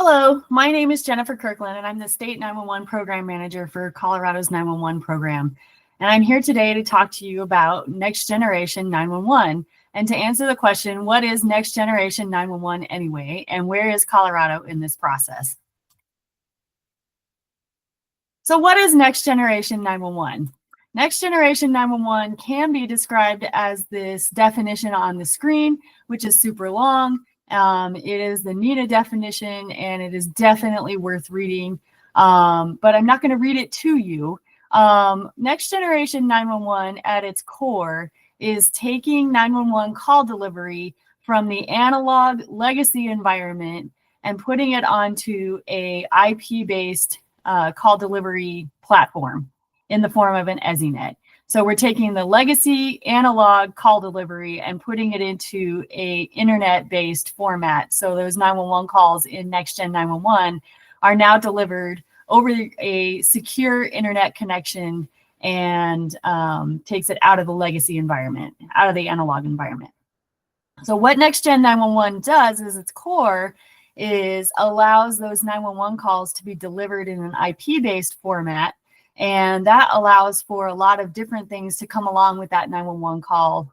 Hello, my name is Jennifer Kirkland, and I'm the State 911 Program Manager for Colorado's 911 program. And I'm here today to talk to you about Next Generation 911 and to answer the question, what is Next Generation 911 anyway, and where is Colorado in this process? So what is Next Generation 911? Next Generation 911 can be described as this definition on the screen, which is super long. It is the NETA definition, and it is definitely worth reading, but I'm not going to read it to you. Next Generation 911 at its core is taking 911 call delivery from the analog legacy environment and putting it onto a IP-based call delivery platform in the form of an EZNet. So we're taking the legacy analog call delivery and putting it into a internet-based format. So those 911 calls in Next Gen 911 are now delivered over a secure internet connection and takes it out of the legacy environment, out of the analog environment. So what Next Gen 911 does is its core is allows those 911 calls to be delivered in an IP-based format. And that allows for a lot of different things to come along with that 911 call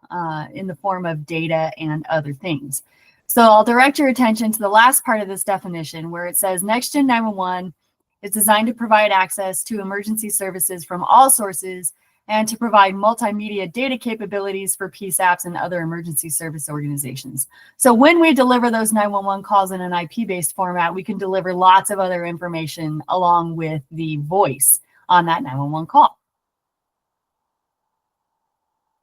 in the form of data and other things. So I'll direct your attention to the last part of this definition where it says Next Gen 911 is designed to provide access to emergency services from all sources and to provide multimedia data capabilities for PSAPs and other emergency service organizations. So when we deliver those 911 calls in an IP-based format, we can deliver lots of other information along with the voice on that 911 call.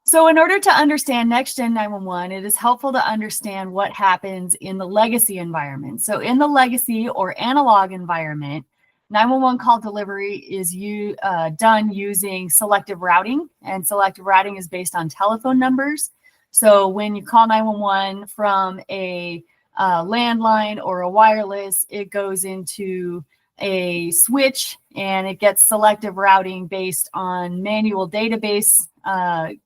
So in order to understand Next Gen 911, it is helpful to understand what happens in the legacy environment. So in the legacy or analog environment, 911 call delivery is done using selective routing, and selective routing is based on telephone numbers. So when you call 911 from a landline or a wireless, it goes into a switch and it gets selective routing based on manual database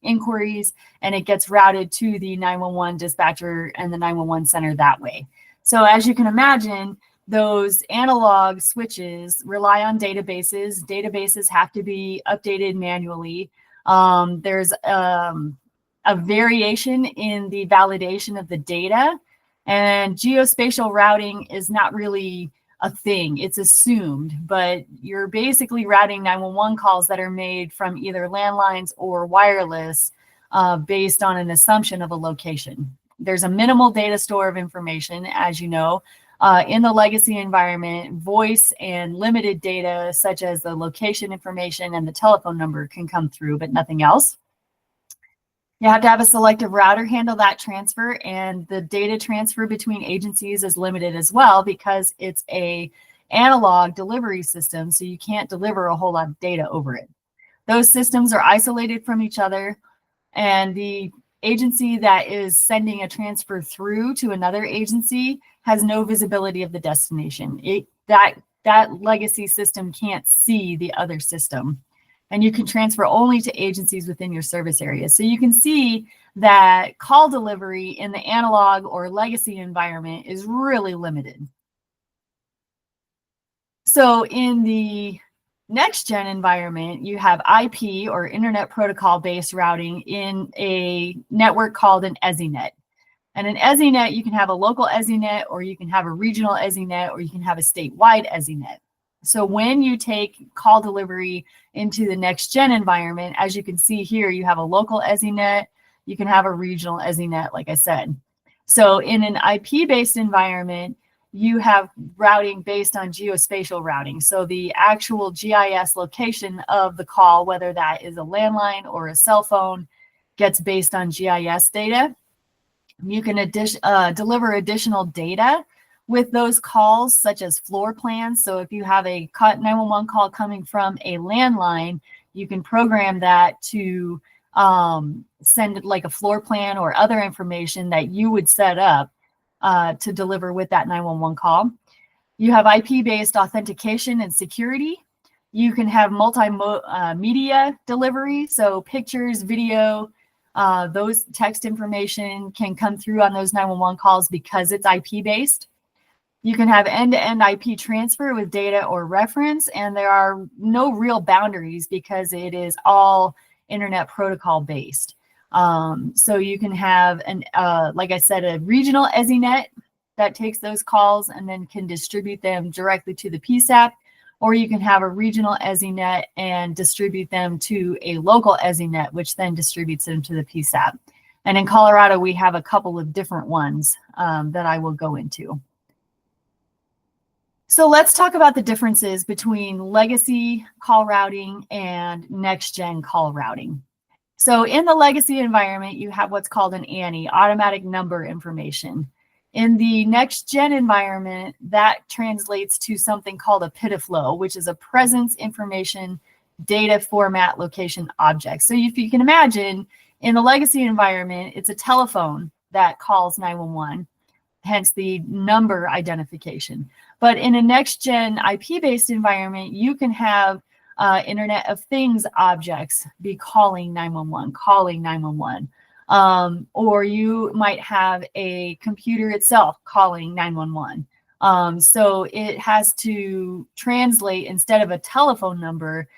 inquiries, and it gets routed to the 911 dispatcher and the 911 center that way. So as you can imagine, those analog switches rely on databases. Databases have to be updated manually. There's a variation in the validation of the data, and geospatial routing is not really a thing. It's assumed, but you're basically routing 911 calls that are made from either landlines or wireless based on an assumption of a location. There's a minimal data store of information, as you know. In the legacy environment, voice and limited data such as the location information and the telephone number can come through, but nothing else. You have to have a selective router handle that transfer, and the data transfer between agencies is limited as well because it's a analog delivery system, so you can't deliver a whole lot of data over it. Those systems are isolated from each other, and the agency that is sending a transfer through to another agency has no visibility of the destination. That legacy system can't see the other system. And you can transfer only to agencies within your service area. So you can see that call delivery in the analog or legacy environment is really limited. So in the Next Gen environment, you have IP or Internet Protocol based routing in a network called an EZNet. And an EZNet, you can have a local EZNet, or you can have a regional EZNet, or you can have a statewide EZNet. So when you take call delivery into the Next Gen environment, as you can see here, you have a local EZNet, you can have a regional EZNet, like I said. So in an IP-based environment, you have routing based on geospatial routing. So the actual GIS location of the call, whether that is a landline or a cell phone, gets based on GIS data. You can deliver additional data with those calls, such as floor plans. So if you have a 911 call coming from a landline, you can program that to send like a floor plan or other information that you would set up to deliver with that 911 call. You have IP-based authentication and security. You can have multimedia delivery, so pictures, video, those text information can come through on those 911 calls because it's IP-based. You can have end-to-end IP transfer with data or reference, and there are no real boundaries because it is all internet protocol based. So you can have, like I said, a regional EZNet that takes those calls and then can distribute them directly to the PSAP, or you can have a regional EZNet and distribute them to a local EZNet, which then distributes them to the PSAP. And in Colorado, we have a couple of different ones that I will go into. So let's talk about the differences between legacy call routing and next-gen call routing. So in the legacy environment, you have what's called an ANI, automatic number information. In the next-gen environment, that translates to something called a PIDFLO, which is a presence information data format location object. So if you can imagine, in the legacy environment, it's a telephone that calls 911. Hence the number identification. But in a next-gen IP-based environment, you can have Internet of Things objects be calling 911, or you might have a computer itself calling 911. So it has to translate, instead of a telephone number,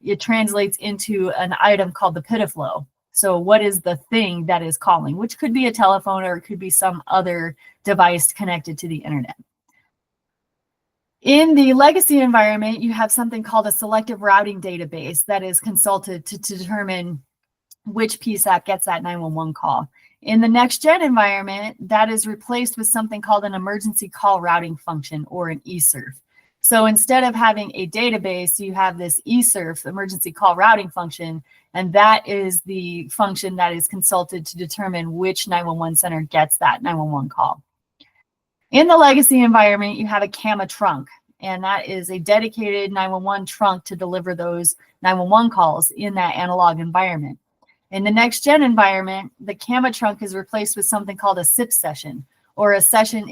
it translates into an item called the PIDFLO. So what is the thing that is calling, which could be a telephone or it could be some other device connected to the internet. In the legacy environment, you have something called a selective routing database that is consulted to determine which PSAP gets that 911 call. In the next-gen environment, that is replaced with something called an emergency call routing function, or an eSERF. So instead of having a database, you have this eSERF, emergency call routing function, and that is the function that is consulted to determine which 911 center gets that 911 call. In the legacy environment, you have a CAMA trunk, and that is a dedicated 911 trunk to deliver those 911 calls in that analog environment. In the next-gen environment, the CAMA trunk is replaced with something called a SIP session, or a session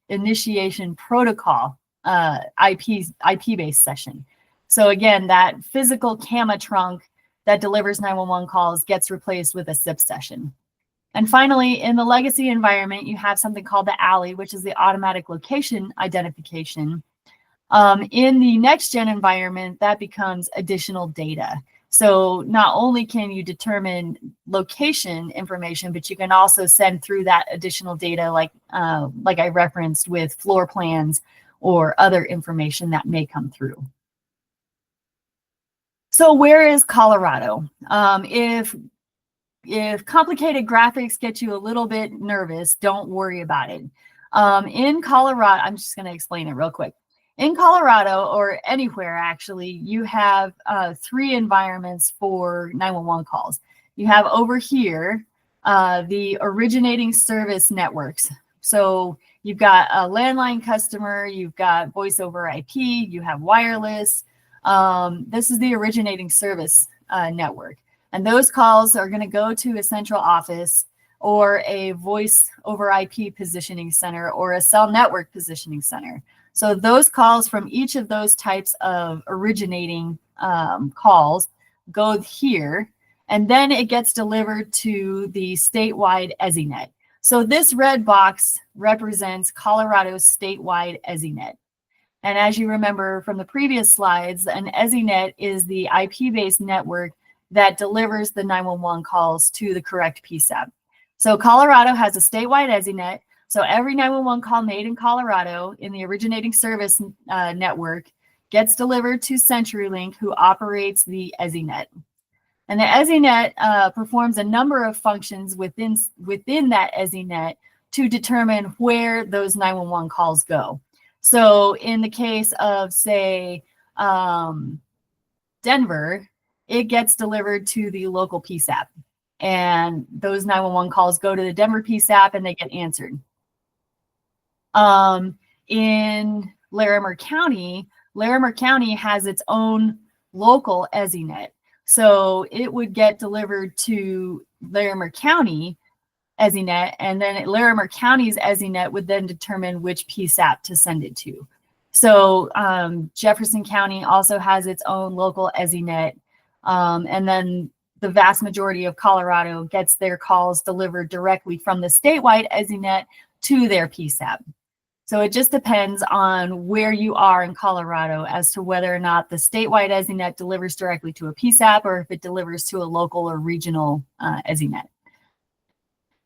initiation protocol, IP-based session. So again, that physical CAMA trunk that delivers 911 calls gets replaced with a SIP session. And finally, in the legacy environment, you have something called the ALI, which is the automatic location identification. In the next-gen environment, that becomes additional data. So not only can you determine location information, but you can also send through that additional data, like I referenced, with floor plans or other information that may come through. So where is Colorado? If complicated graphics get you a little bit nervous, don't worry about it. In Colorado, I'm just going to explain it real quick. In Colorado, or anywhere actually, you have 3 environments for 911 calls. You have over here the originating service networks. So you've got a landline customer, you've got voice over IP, you have wireless. This is the originating service network. And those calls are going to go to a central office or a voice over IP positioning center or a cell network positioning center. So those calls from each of those types of originating calls go here, and then it gets delivered to the statewide EZNet. So this red box represents Colorado's statewide EZNet. And as you remember from the previous slides, an EZNet is the IP-based network that delivers the 911 calls to the correct PSAP. So Colorado has a statewide EZNet. So every 911 call made in Colorado in the originating service network gets delivered to CenturyLink, who operates the EZNet. And the EZNet performs a number of functions within that EZNet to determine where those 911 calls go. So in the case of, say, Denver, it gets delivered to the local PSAP. And those 911 calls go to the Denver PSAP and they get answered. In Larimer County has its own local EZNet. So it would get delivered to Larimer County EZNet, and then Larimer County's EZNet would then determine which PSAP to send it to. So Jefferson County also has its own local EZNet, and then the vast majority of Colorado gets their calls delivered directly from the statewide EZNet to their PSAP. So it just depends on where you are in Colorado as to whether or not the statewide EZNet delivers directly to a PSAP or if it delivers to a local or regional EZNet.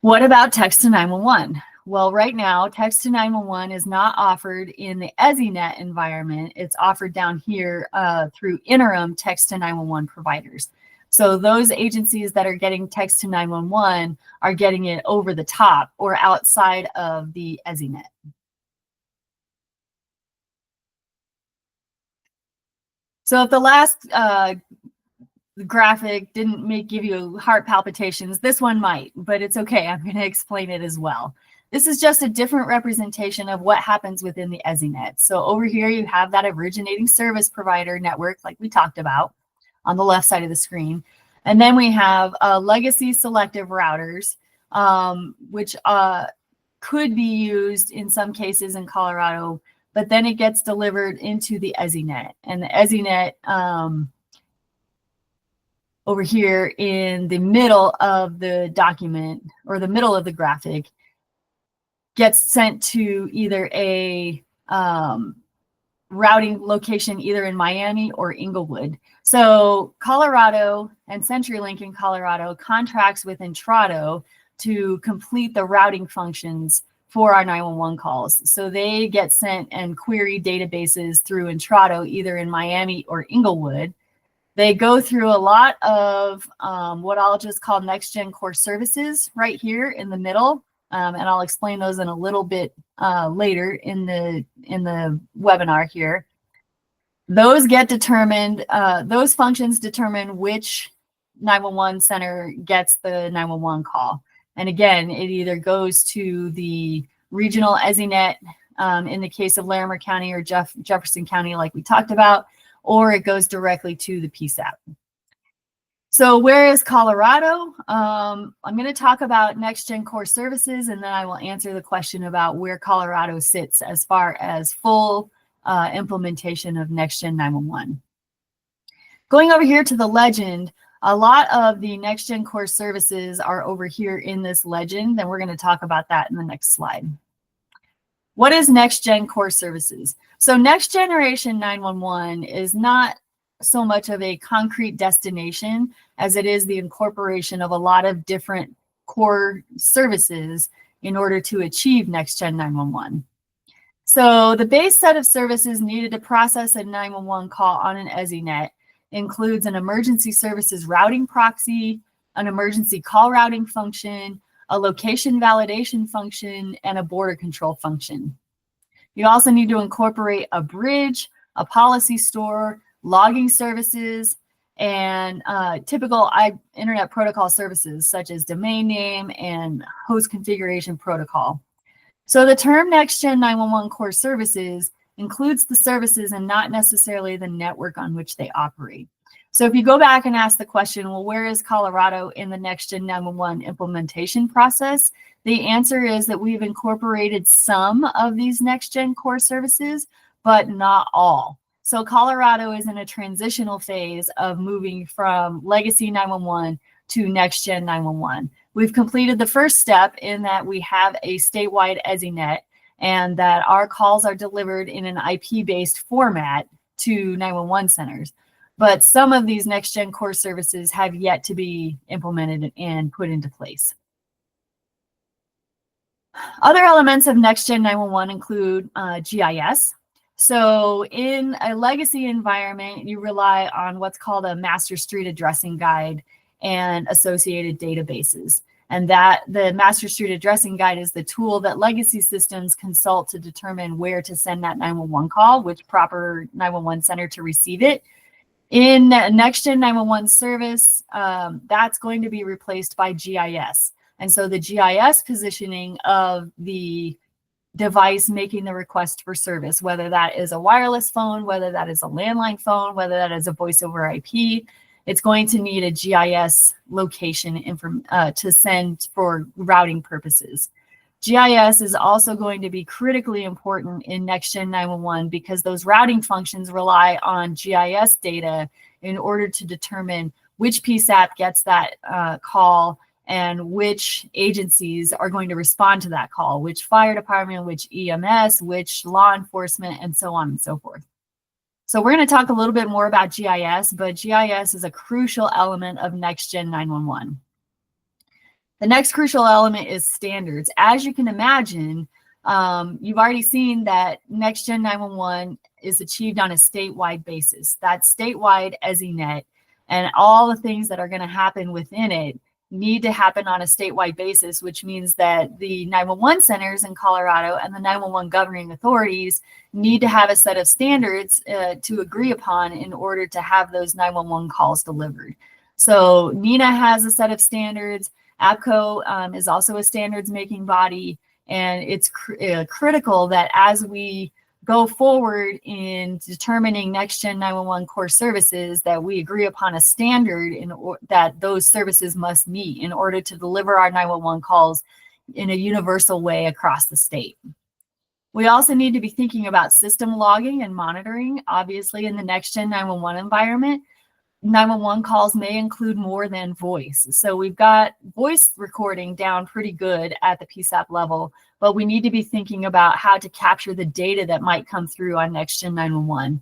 What about text to 911? Well, right now, text to 911 is not offered in the EZNet environment. It's offered down here through interim text to 911 providers. So those agencies that are getting text to 911 are getting it over the top or outside of the EZNet. So if the last graphic didn't give you heart palpitations, this one might, but it's okay. I'm going to explain it as well. This is just a different representation of what happens within the EZNet. So over here, you have that originating service provider network, like we talked about, on the left side of the screen. And then we have legacy selective routers, which could be used in some cases in Colorado, but then it gets delivered into the EZNet. And the EZNet over here in the middle of the document or the middle of the graphic gets sent to either a routing location either in Miami or Inglewood. So Colorado and CenturyLink in Colorado contracts with Intrado to complete the routing functions for our 911 calls. So they get sent and query databases through Intrado either in Miami or Inglewood. They go through a lot of what I'll just call next-gen core services right here in the middle. And I'll explain those in a little bit later in the webinar here. Those get determined, those functions determine which 911 center gets the 911 call. And again, it either goes to the regional EZNet in the case of Larimer County or Jefferson County like we talked about, or it goes directly to the PSAP. So where is Colorado? I'm going to talk about next-gen core services, and then I will answer the question about where Colorado sits as far as full implementation of next-gen 911. Going over here to the legend, a lot of the next-gen core services are over here in this legend, and we're going to talk about that in the next slide. What is next-gen core services? So next generation 911 is not so much of a concrete destination as it is the incorporation of a lot of different core services in order to achieve next-gen 911. So the base set of services needed to process a 911 call on an EZNet includes an emergency services routing proxy, an emergency call routing function, a location validation function, and a border control function. You also need to incorporate a bridge, a policy store, logging services, and typical internet protocol services such as domain name and host configuration protocol. So the term next-gen 911 core services includes the services and not necessarily the network on which they operate. So if you go back and ask the question, well, where is Colorado in the next-gen 911 implementation process? The answer is that we've incorporated some of these next-gen core services, but not all. So Colorado is in a transitional phase of moving from legacy 911 to next-gen 911. We've completed the first step in that we have a statewide EZNet and that our calls are delivered in an IP-based format to 911 centers. But some of these next-gen core services have yet to be implemented and put into place. Other elements of next-gen 911 include GIS. So in a legacy environment, you rely on what's called a master street addressing guide and associated databases. And that the master street addressing guide is the tool that legacy systems consult to determine where to send that 911 call, which proper 911 center to receive it. In next-gen 911 service, that's going to be replaced by GIS. And so the GIS positioning of the device making the request for service, whether that is a wireless phone, whether that is a landline phone, whether that is a voice over IP, it's going to need a GIS location to send for routing purposes. GIS is also going to be critically important in next-gen 911 because those routing functions rely on GIS data in order to determine which PSAP gets that call and which agencies are going to respond to that call, which fire department, which EMS, which law enforcement, and so on and so forth. So we're going to talk a little bit more about GIS, but GIS is a crucial element of NextGen 911. The next crucial element is standards. As you can imagine, you've already seen that NextGen 911 is achieved on a statewide basis. That's statewide EZNet, and all the things that are going to happen within it need to happen on a statewide basis, which means that the 911 centers in Colorado and the 911 governing authorities need to have a set of standards to agree upon in order to have those 911 calls delivered. So NENA has a set of standards. APCO is also a standards making body, and it's critical that as we go forward in determining NextGen 911 core services, that we agree upon a standard that those services must meet in order to deliver our 911 calls in a universal way across the state. We also need to be thinking about system logging and monitoring. Obviously, in the NextGen 911 environment, 911 calls may include more than voice. So we've got voice recording down pretty good at the PSAP level, but we need to be thinking about how to capture the data that might come through on NextGen 911,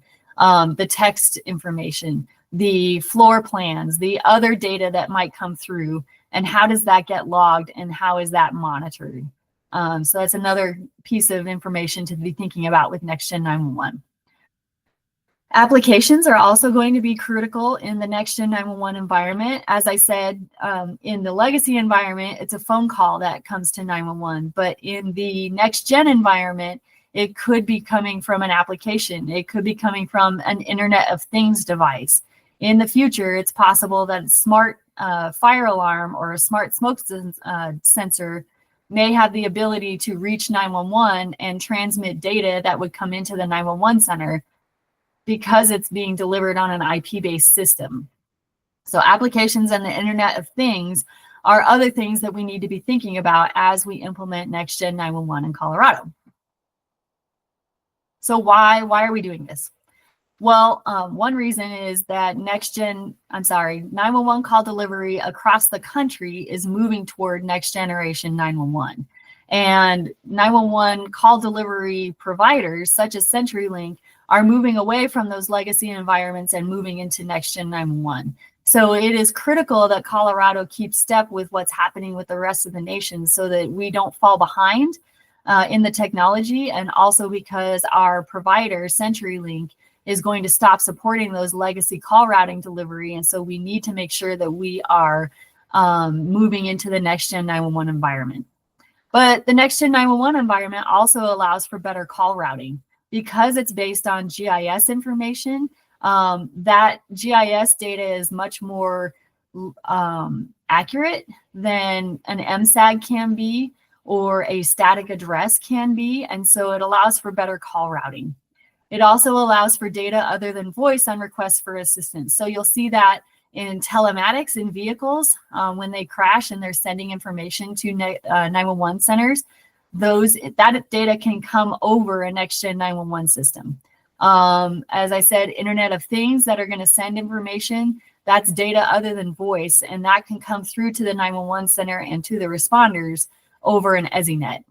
the text information, the floor plans, the other data that might come through, and how does that get logged and how is that monitored? So that's another piece of information to be thinking about with NextGen 911. Applications are also going to be critical in the NextGen 911 environment. As I said, in the legacy environment, it's a phone call that comes to 911, but in the NextGen environment, it could be coming from an application. It could be coming from an Internet of Things device. In the future, it's possible that a smart fire alarm or a smart smoke sensor may have the ability to reach 911 and transmit data that would come into the 911 center, because it's being delivered on an IP-based system. So applications and the Internet of Things are other things that we need to be thinking about as we implement NextGen 911 in Colorado. So why are we doing this? Well, one reason is that 911 call delivery across the country is moving toward next generation 911. And 911 call delivery providers such as CenturyLink are moving away from those legacy environments and moving into NextGen 911. So it is critical that Colorado keeps step with what's happening with the rest of the nation so that we don't fall behind in the technology, and also because our provider, CenturyLink, is going to stop supporting those legacy call routing delivery. And so we need to make sure that we are moving into the NextGen 911 environment. But the NextGen 911 environment also allows for better call routing. Because it's based on GIS information, that GIS data is much more accurate than an MSAG can be or a static address can be, and so it allows for better call routing. It also allows for data other than voice on requests for assistance. So you'll see that in telematics in vehicles when they crash and they're sending information to 911 centers. That data can come over a NextGen 911 system. As I said, Internet of Things that are going to send information, that's data other than voice, and that can come through to the 911 center and to the responders over an EZNet.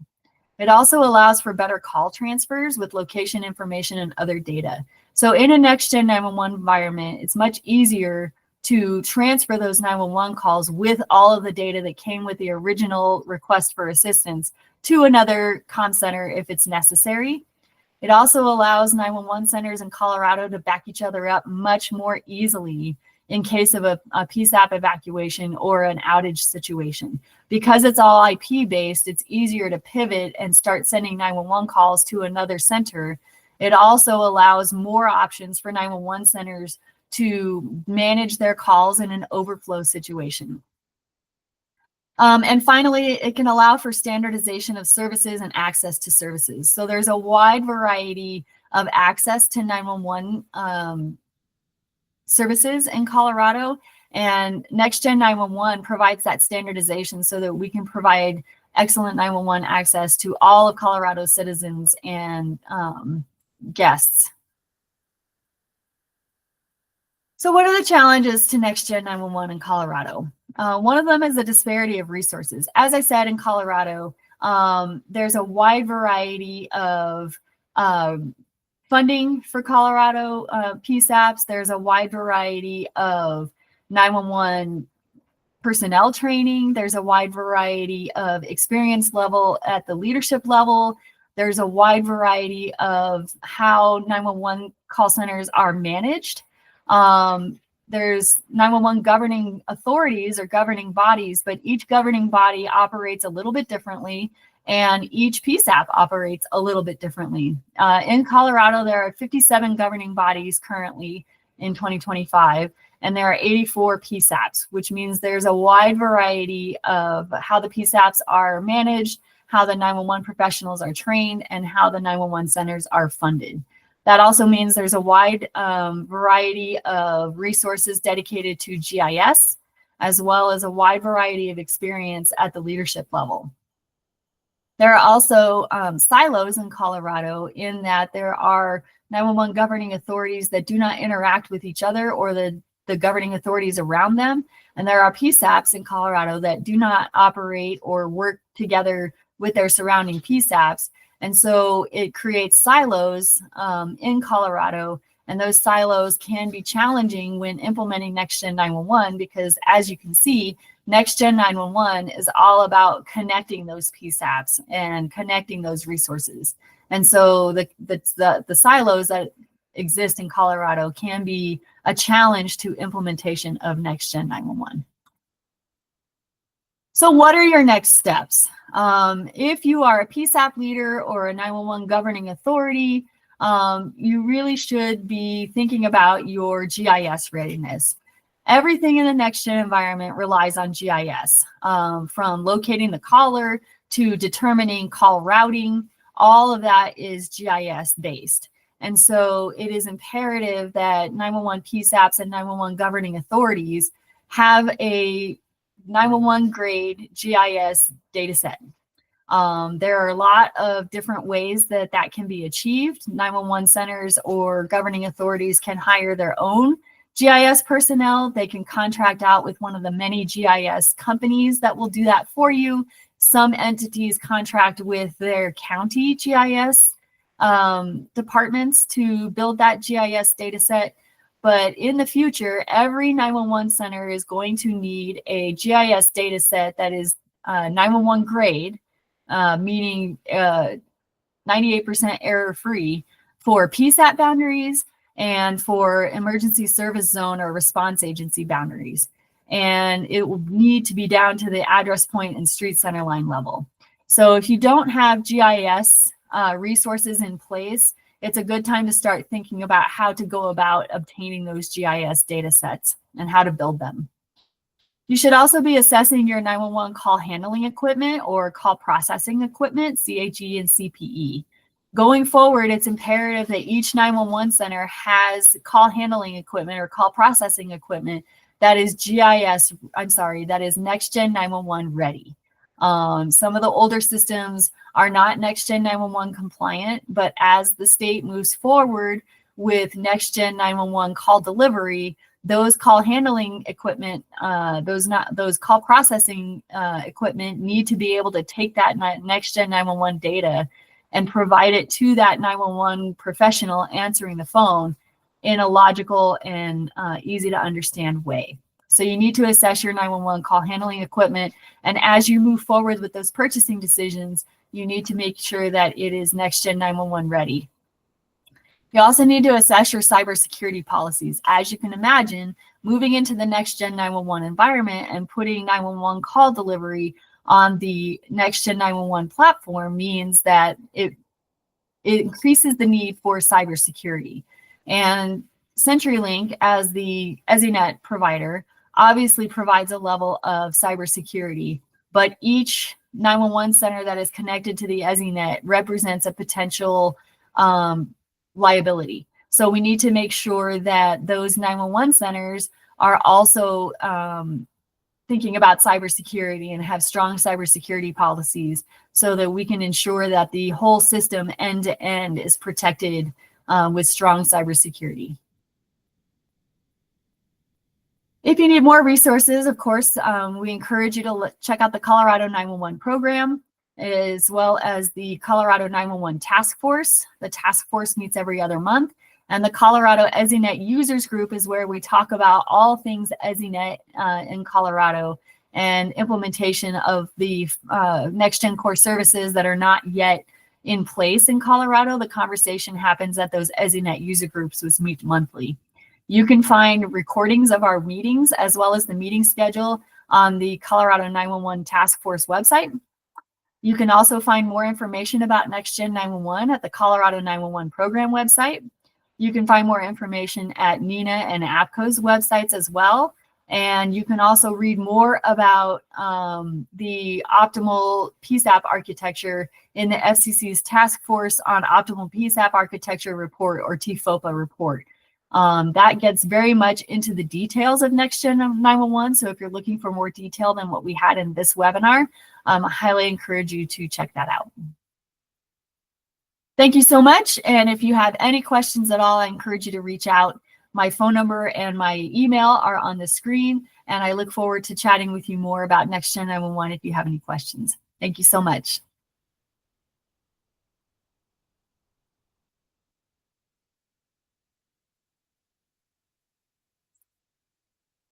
It also allows for better call transfers with location information and other data. So in a NextGen 911 environment, it's much easier to transfer those 911 calls with all of the data that came with the original request for assistance to another comm center if it's necessary. It also allows 911 centers in Colorado to back each other up much more easily in case of a PSAP evacuation or an outage situation. Because it's all IP based, it's easier to pivot and start sending 911 calls to another center. It also allows more options for 911 centers to manage their calls in an overflow situation. And finally, it can allow for standardization of services and access to services. So there's a wide variety of access to 911 services in Colorado, and NextGen 911 provides that standardization so that we can provide excellent 911 access to all of Colorado's citizens and guests. So what are the challenges to NextGen 911 in Colorado? One of them is the disparity of resources. As I said, in Colorado, there's a wide variety of funding for Colorado PSAPs. There's a wide variety of 911 personnel training. There's a wide variety of experience level at the leadership level. There's a wide variety of how 911 call centers are managed. There's 911 governing authorities or governing bodies, but each governing body operates a little bit differently, and each PSAP operates a little bit differently. In Colorado, there are 57 governing bodies currently in 2025, and there are 84 PSAPs, which means there's a wide variety of how the PSAPs are managed, how the 911 professionals are trained, and how the 911 centers are funded. That also means there's a wide variety of resources dedicated to GIS, as well as a wide variety of experience at the leadership level. There are also silos in Colorado, in that there are 911 governing authorities that do not interact with each other or the governing authorities around them. And there are PSAPs in Colorado that do not operate or work together with their surrounding PSAPs. And so it creates silos in Colorado, and those silos can be challenging when implementing NextGen 911, because as you can see, NextGen 911 is all about connecting those PSAPs and connecting those resources. And so the silos that exist in Colorado can be a challenge to implementation of NextGen 911. So what are your next steps? If you are a PSAP leader or a 911 governing authority, you really should be thinking about your GIS readiness. Everything in the NextGen environment relies on GIS, from locating the caller to determining call routing. All of that is GIS based. And so it is imperative that 911 PSAPs and 911 governing authorities have a 911 grade GIS data set. There are a lot of different ways that that can be achieved. 911 centers or governing authorities can hire their own GIS personnel. They can contract out with one of the many GIS companies that will do that for you. Some entities contract with their county GIS departments to build that GIS data set. But in the future, every 911 center is going to need a GIS data set that is 911 grade, meaning 98% error free for PSAP boundaries and for emergency service zone or response agency boundaries. And it will need to be down to the address point and street center line level. So if you don't have GIS resources in place, it's a good time to start thinking about how to go about obtaining those GIS data sets and how to build them. You should also be assessing your 911 call handling equipment or call processing equipment, CHE and CPE. Going forward, it's imperative that each 911 center has call handling equipment or call processing equipment that is that is NextGen 911 ready. Some of the older systems are not NextGen 911 compliant, but as the state moves forward with NextGen 911 call delivery, those call handling equipment, those call processing equipment need to be able to take that NextGen 911 data and provide it to that 911 professional answering the phone in a logical and easy to understand way. So you need to assess your 911 call handling equipment. And as you move forward with those purchasing decisions, you need to make sure that it is NextGen 911 ready. You also need to assess your cybersecurity policies. As you can imagine, moving into the NextGen 911 environment and putting 911 call delivery on the NextGen 911 platform means that it increases the need for cybersecurity. And CenturyLink, as the EZNet provider, obviously provides a level of cybersecurity, but each 911 center that is connected to the EZNet represents a potential liability. So we need to make sure that those 911 centers are also thinking about cybersecurity and have strong cybersecurity policies so that we can ensure that the whole system end to end is protected with strong cybersecurity. If you need more resources, of course, we encourage you to check out the Colorado 911 program, as well as the Colorado 911 Task Force. The task force meets every other month. And the Colorado EZNet Users Group is where we talk about all things EZNet in Colorado and implementation of the next-gen core services that are not yet in place in Colorado. The conversation happens at those EZNet user groups, which meet monthly. You can find recordings of our meetings as well as the meeting schedule on the Colorado 911 Task Force website. You can also find more information about NextGen 911 at the Colorado 911 program website. You can find more information at NENA and APCO's websites as well. And you can also read more about the optimal PSAP architecture in the FCC's Task Force on Optimal PSAP Architecture Report, or TFOPA report. That gets very much into the details of NextGen 911. So if you're looking for more detail than what we had in this webinar, I highly encourage you to check that out. Thank you so much. And if you have any questions at all, I encourage you to reach out. My phone number and my email are on the screen, and I look forward to chatting with you more about NextGen 911 if you have any questions. Thank you so much.